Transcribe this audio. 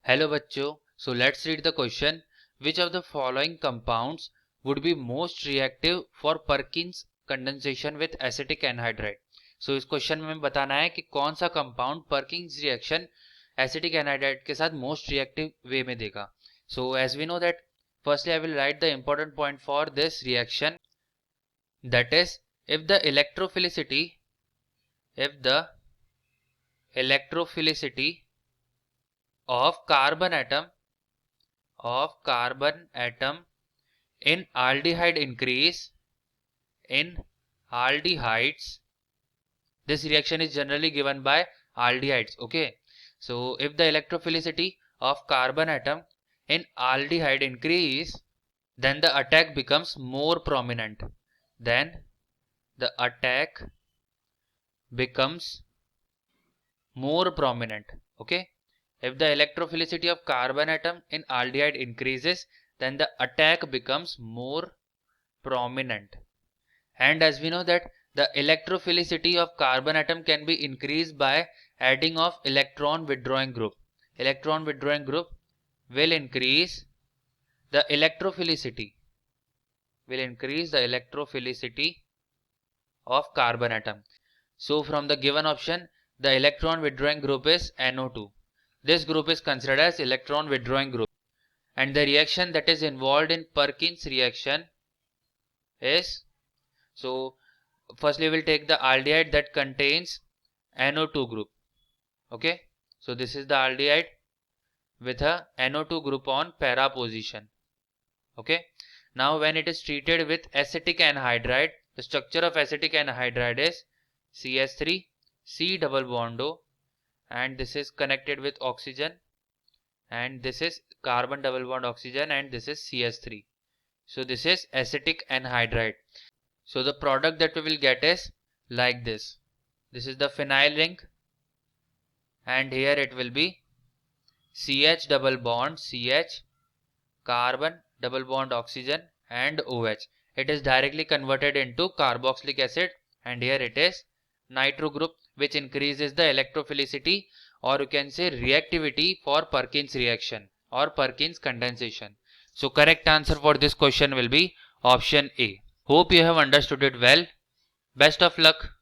Hello bachcho, so let's read the question. Which of the following compounds would be most reactive for Perkins condensation with acetic anhydride? So इस question में बताना है कि कौन सा compound Perkins reaction acetic anhydride के साथ most reactive वे में देगा. So as we know that firstly I will write the important point for this reaction, that is if the electrophilicity of carbon atom in aldehyde increase in aldehydes. This reaction is generally given by aldehydes. Okay, so if the electrophilicity of carbon atom in aldehyde increase, then the attack becomes more prominent. Okay, if the electrophilicity of carbon atom in aldehyde increases, then the attack becomes more prominent. And as we know that the electrophilicity of carbon atom can be increased by adding of electron withdrawing group. Electron withdrawing group will increase the electrophilicity of carbon atom. So from the given option, the electron withdrawing group is NO2. This group is considered as electron withdrawing group. And the reaction that is involved in Perkins reaction is, so firstly we will take the aldehyde that contains NO2 group. Okay, so this is the aldehyde with a NO2 group on para position. Okay, now when it is treated with acetic anhydride, the structure of acetic anhydride is CS3, C double bond O, and this is connected with oxygen, and this is carbon double bond oxygen, and this is CS3. So this is acetic anhydride. So the product that we will get is like this. This is the phenyl ring, and here it will be CH double bond CH, carbon double bond oxygen, and OH. It is directly converted into carboxylic acid, and here it is nitro group, which increases the electrophilicity, or you can say reactivity, for Perkins reaction or Perkins condensation. So correct answer for this question will be option A. Hope you have understood it well. Best of luck.